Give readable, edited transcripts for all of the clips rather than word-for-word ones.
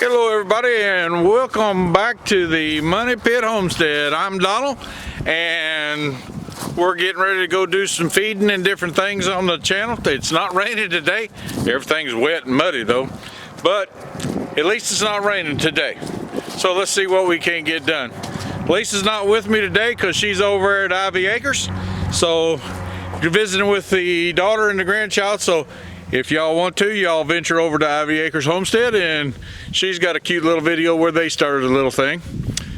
Hello everybody and welcome back to the Moneypit Homestead. I'm Donald and we're getting ready to go do some feeding and different things on the channel. It's not raining today. Everything's wet and muddy though, but at least it's not raining today. So let's see what we can get done. Lisa's not with me today because she's over at Ivy Acres. So you're visiting with the daughter and the grandchild. So if y'all want to, y'all venture over to Ivy Acres Homestead, and she's got a cute little video where they started a little thing.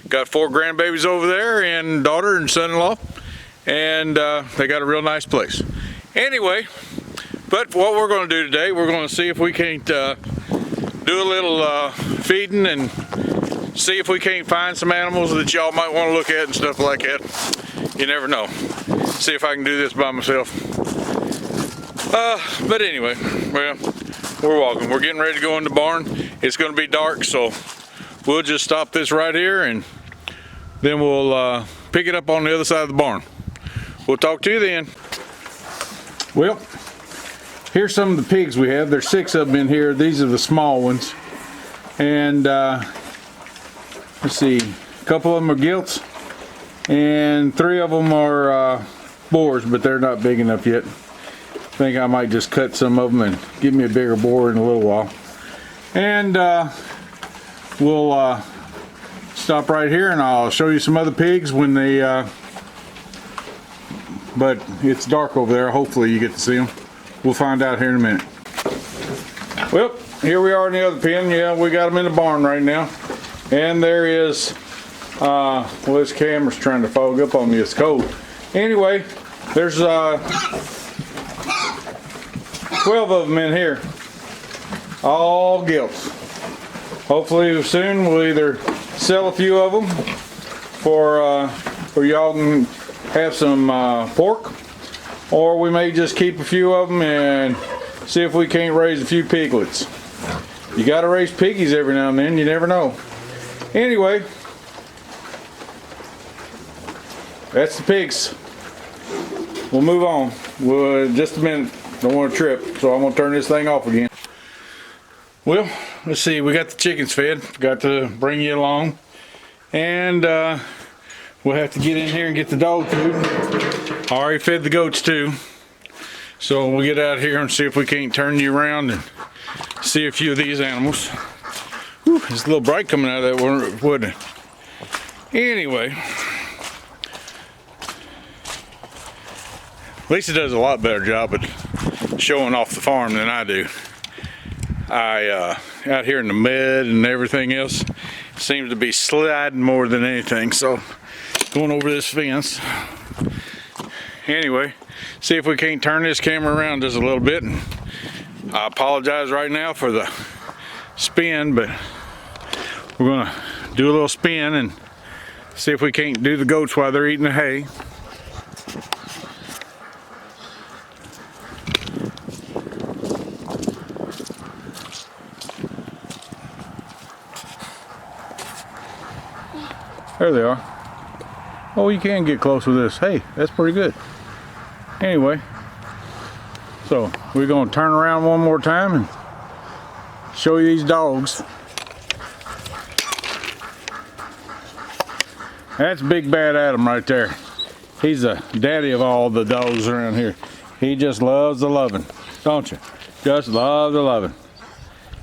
Got 4 grandbabies over there, and daughter and son-in-law, and they got a real nice place. Anyway, but what we're going to do today, we're going to see if we can't do a little feeding and see if we can't find some animals that y'all might want to look at and stuff like that. You never know. See if I can do this by myself. But anyway, well, we're walking. We're getting ready to go in the barn. It's going to be dark, so we'll just stop this right here and then we'll pick it up on the other side of the barn. We'll talk to you then. Well, here's some of the pigs we have. There's 6 of them in here. These are the small ones. And let's see, a couple of them are gilts and 3 of them are boars, but they're not big enough yet. I think I might just cut some of them and give me a bigger boar in a little while. And we'll stop right here and I'll show you some other pigs when they, but it's dark over there. Hopefully you get to see them. We'll find out here in a minute. Well, here we are in the other pen. Yeah, we got them in the barn right now. And there is, well, this camera's trying to fog up on me. It's cold. Anyway, there's 12 of them in here, all gilts. Hopefully soon we'll either sell a few of them for y'all can have some pork, or we may just keep a few of them and see if we can't raise a few piglets. You gotta raise piggies every now and then, you never know. Anyway, that's the pigs. We'll move on. Just a minute. Don't want to trip, so I'm going to turn this thing off again. Well, let's see. We got the chickens fed. Got to bring you along. And we'll have to get in here and get the dog food. I already fed the goats too. So we'll get out here and see if we can't turn you around and see a few of these animals. Whew, it's a little bright coming out of that, wouldn't it? Anyway. Lisa does a lot better job at showing off the farm than I do. Out here in the mud and everything else, seems to be sliding more than anything. So going over this fence. Anyway, see if we can't turn this camera around just a little bit. And I apologize right now for the spin, but we're gonna do a little spin and see if we can't do the goats while they're eating the hay. There they are. Oh, you can get close with this. Hey, that's pretty good. Anyway, so we're going to turn around one more time and show you these dogs. That's Big Bad Adam right there. He's the daddy of all the dogs around here. He just loves the loving, don't you? Just love the loving.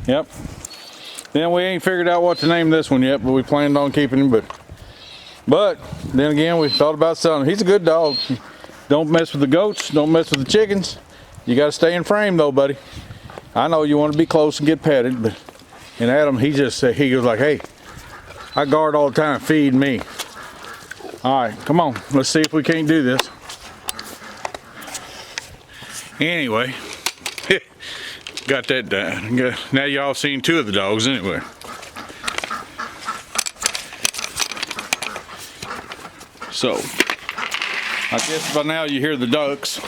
Yep. Then we ain't figured out what to name this one yet, but we planned on keeping him. But then again, we thought about selling him. He's a good dog. Don't mess with the goats. Don't mess with the chickens. You got to stay in frame though, buddy. I know you want to be close and get petted, but and Adam, he goes like, hey, I guard all the time. Feed me. All right, come on. Let's see if we can't do this. Anyway, got that done. Now y'all seen 2 of the dogs anyway. So, I guess by now you hear the ducks,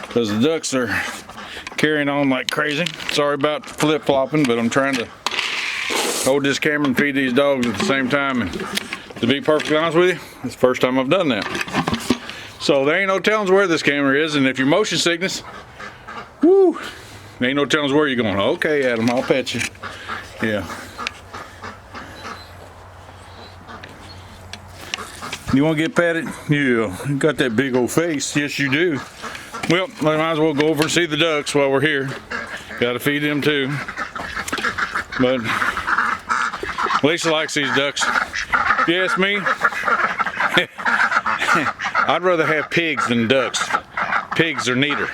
because the ducks are carrying on like crazy. Sorry about flip-flopping, but I'm trying to hold this camera and feed these dogs at the same time. And to be perfectly honest with you, it's the first time I've done that. So there ain't no telling where this camera is, and if you're motion sickness, whoo, there ain't no telling where you're going. Okay, Adam, I'll pet you. Yeah. You want to get patted? Yeah, you got that big old face. Yes, you do. Well, I might as well go over and see the ducks while we're here. Got to feed them too. But Lisa likes these ducks. If you ask me, I'd rather have pigs than ducks. Pigs are neater.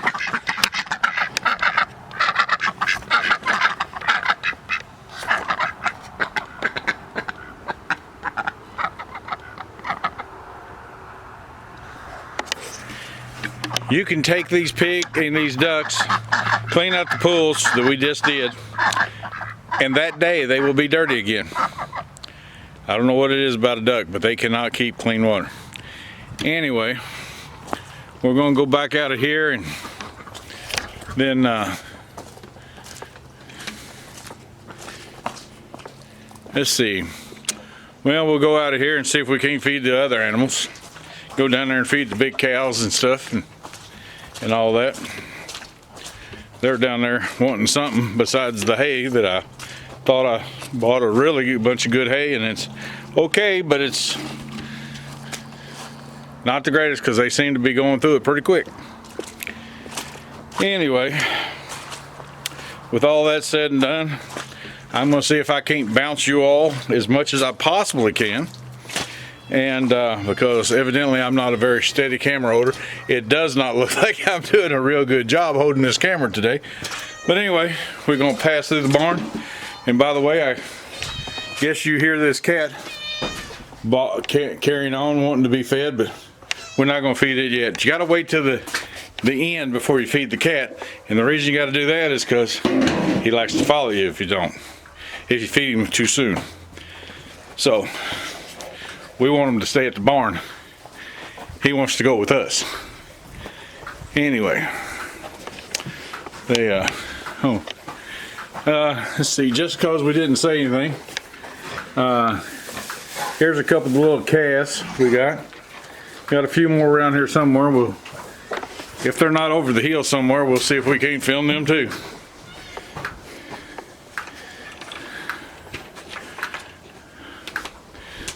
You can take these pigs and these ducks, clean out the pools that we just did, and that day they will be dirty again. I don't know what it is about a duck, but they cannot keep clean water. Anyway, we're going to go back out of here, and then let's see. Well, we'll go out of here and see if we can feed the other animals. Go down there and feed the big cows and stuff and all that. They're down there wanting something besides the hay that I thought I bought a really good bunch of good hay, and it's okay, but it's not the greatest because they seem to be going through it pretty quick. Anyway, with all that said and done, I'm going to see if I can't bounce you all as much as I possibly can. And because evidently I'm not a very steady camera holder, it does not look like I'm doing a real good job holding this camera today. But anyway, we're going to pass through the barn. And by the way, I guess you hear this cat carrying on, wanting to be fed, but we're not going to feed it yet. You got to wait till the end before you feed the cat. And the reason you got to do that is because he likes to follow you if you don't, if you feed him too soon. So we want him to stay at the barn. He wants to go with us. Anyway, let's see, just because we didn't say anything, here's a couple of little calves we got. Got a few more around here somewhere. If they're not over the hill somewhere, we'll see if we can't film them too.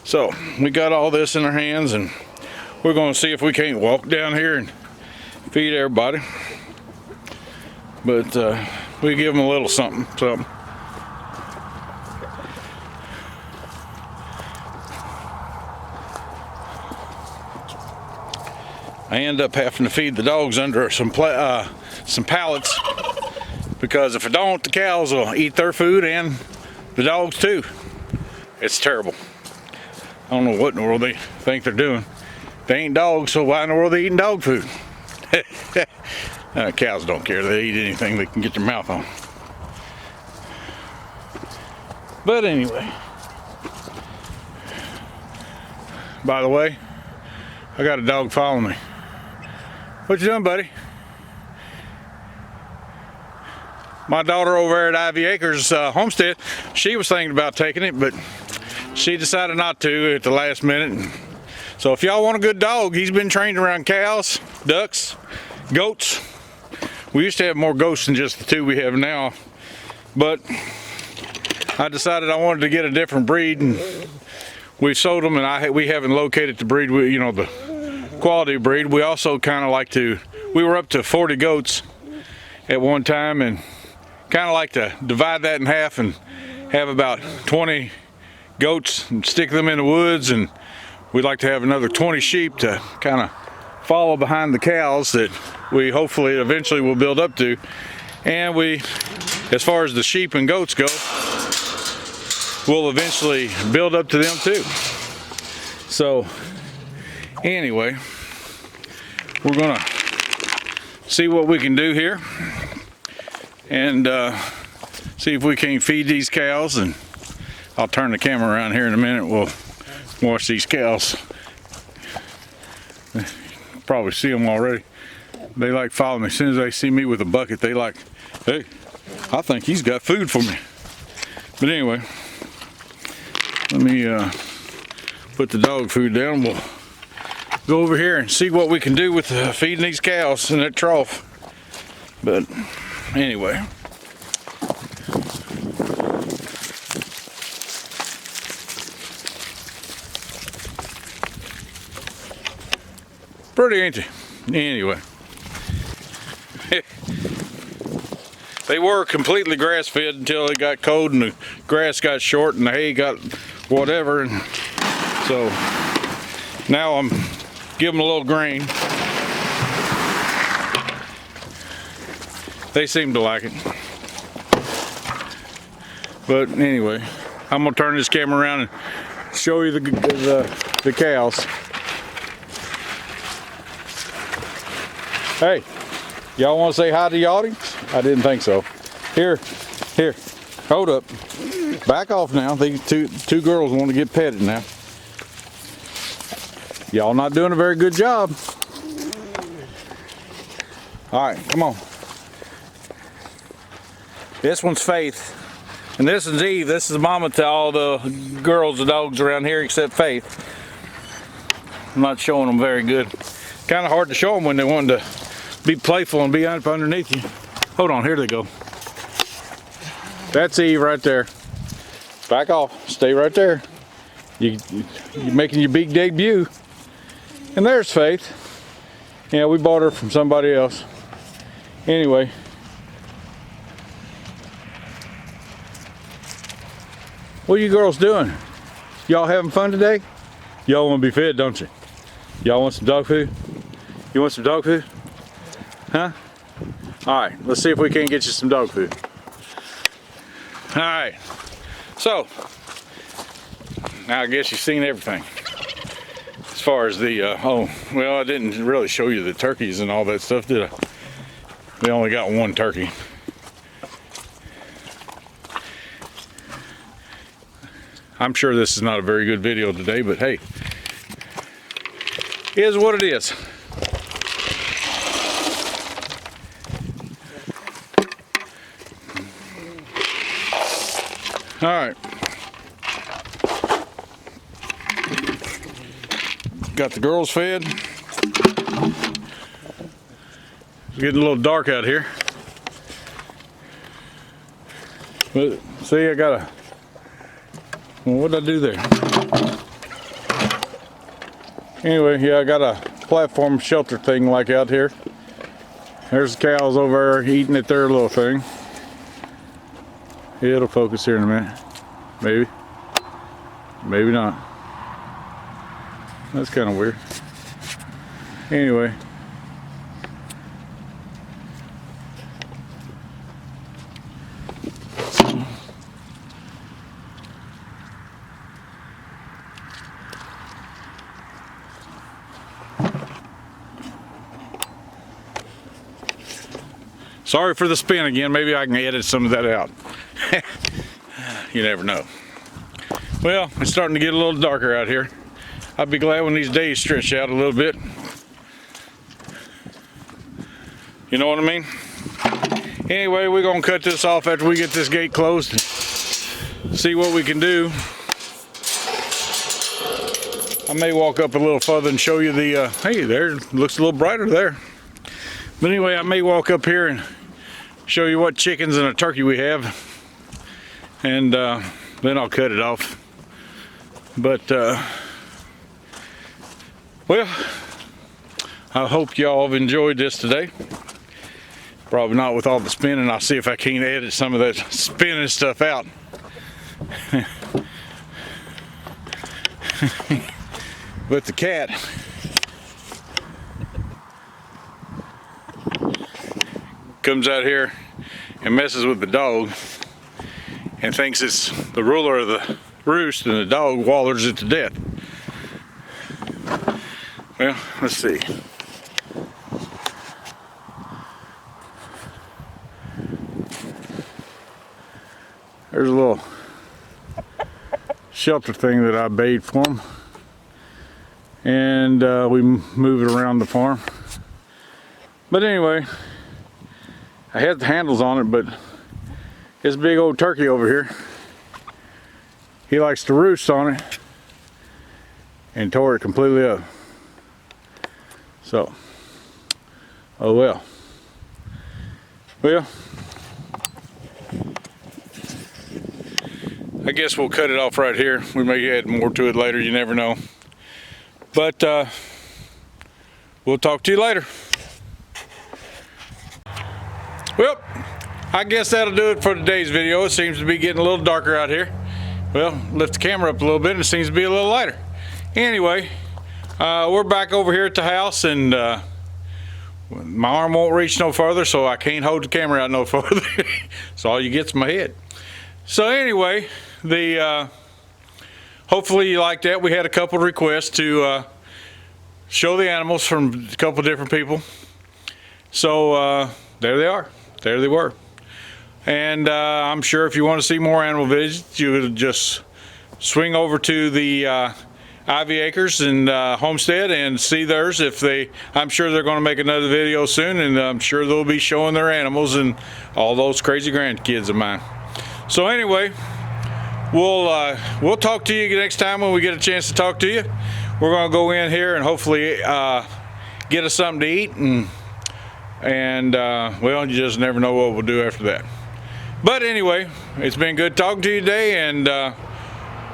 So we got all this in our hands, and we're going to see if we can't walk down here and feed everybody. But we give them a little something. I end up having to feed the dogs under some pallets, because if I don't, the cows will eat their food and the dogs too. It's terrible. I don't know what in the world they think they're doing. They ain't dogs, so why in the world are they eating dog food? Cows don't care. They eat anything they can get their mouth on. But anyway, by the way, I got a dog following me. What you doing, buddy? My daughter over there at Ivy Acres Homestead, she was thinking about taking it, but she decided not to at the last minute. So if y'all want a good dog, he's been trained around cows, ducks, goats. We used to have more goats than just the two we have now, but I decided I wanted to get a different breed, and we sold them, and we haven't located the breed, you know, the quality breed. We also kind of like to, we were up to 40 goats at one time, and kind of like to divide that in half and have about 20 goats and stick them in the woods, and we'd like to have another 20 sheep to kind of follow behind the cows that we hopefully eventually will build up to. And we, as far as the sheep and goats go, we'll eventually build up to them too. So anyway, we're gonna see what we can do here and see if we can feed these cows, and I'll turn the camera around here in a minute. We'll watch these cows. You probably see them already. They like follow me. As soon as they see me with a bucket, they like, hey, I think he's got food for me. But anyway, let me put the dog food down. We'll go over here and see what we can do with feeding these cows in that trough. But anyway, Pretty, ain't they? Anyway. They were completely grass fed until it got cold and the grass got short and the hay got whatever. And so now I'm giving them a little grain. They seem to like it. But anyway, I'm gonna turn this camera around and show you the cows. Hey, y'all want to say hi to the audience? I didn't think so. Here, hold up. Back off now. These two girls want to get petted now. Y'all not doing a very good job. All right, come on. This one's Faith, and this one's Eve. This is the mama to all the girls, the dogs around here except Faith. I'm not showing them very good. Kind of hard to show them when they want to be playful and be up underneath you. Hold on, here they go. That's Eve right there. Back off, stay right there. You're making your big debut. And there's Faith. Yeah, we bought her from somebody else. Anyway. What are you girls doing? Y'all having fun today? Y'all want to be fed, don't you? Y'all want some dog food? You want some dog food? Huh? Alright, let's see if we can't get you some dog food. Alright, so, now I guess you've seen everything. As far as the, oh, well, I didn't really show you the turkeys and all that stuff, did I? We only got one turkey. I'm sure this is not a very good video today, but hey, it is what it is. All right. Got the girls fed. It's getting a little dark out here. But see, I got a, well, what did I do there? Anyway, yeah, I got a platform shelter thing like out here. There's the cows over there eating at their little thing. Yeah, it'll focus here in a minute. Maybe. Maybe not. That's kind of weird. Anyway. Sorry for the spin again. Maybe I can edit some of that out. You never know. Well, it's starting to get a little darker out here. I'll be glad when these days stretch out a little bit. You know what I mean? Anyway, we're gonna cut this off after we get this gate closed and see what we can do. I may walk up a little further and show you the, hey, there, looks a little brighter there. But anyway, I may walk up here and show you what chickens and a turkey we have. And then I'll cut it off. But, well, I hope y'all have enjoyed this today. Probably not with all the spinning. I'll see if I can edit some of that spinning stuff out. But the cat comes out here and messes with the dog and thinks it's the ruler of the roost, and the dog wallers it to death. Well, let's see. There's a little shelter thing that I made for them, and we move it around the farm. But anyway, I had the handles on it, but this big old turkey over here, he likes to roost on it and tore it completely up. So, oh well. Well, I guess we'll cut it off right here. We may add more to it later, you never know. But we'll talk to you later. Well, I guess that'll do it for today's video. It seems to be getting a little darker out here. Well, lift the camera up a little bit and it seems to be a little lighter. Anyway, we're back over here at the house, and my arm won't reach no further, so I can't hold the camera out no further. So all you get's my head. So anyway, hopefully you like that. We had a couple of requests to show the animals from a couple of different people. So there they are. There they were. And I'm sure if you want to see more animal videos, you would just swing over to the Ivy Acres and Homestead and see theirs. I'm sure they're going to make another video soon, and I'm sure they'll be showing their animals and all those crazy grandkids of mine. So anyway, we'll talk to you next time when we get a chance to talk to you. We're going to go in here and hopefully get us something to eat, and well, you just never know what we'll do after that. But anyway, it's been good talking to you today, and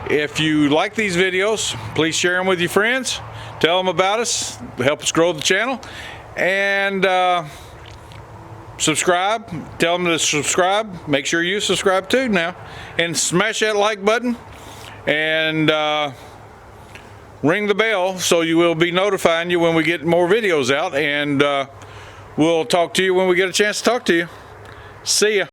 if you like these videos, please share them with your friends. Tell them about us. Help us grow the channel. And subscribe. Tell them to subscribe. Make sure you subscribe too now. And smash that like button. And ring the bell so you will be notifying you when we get more videos out. And we'll talk to you when we get a chance to talk to you. See ya.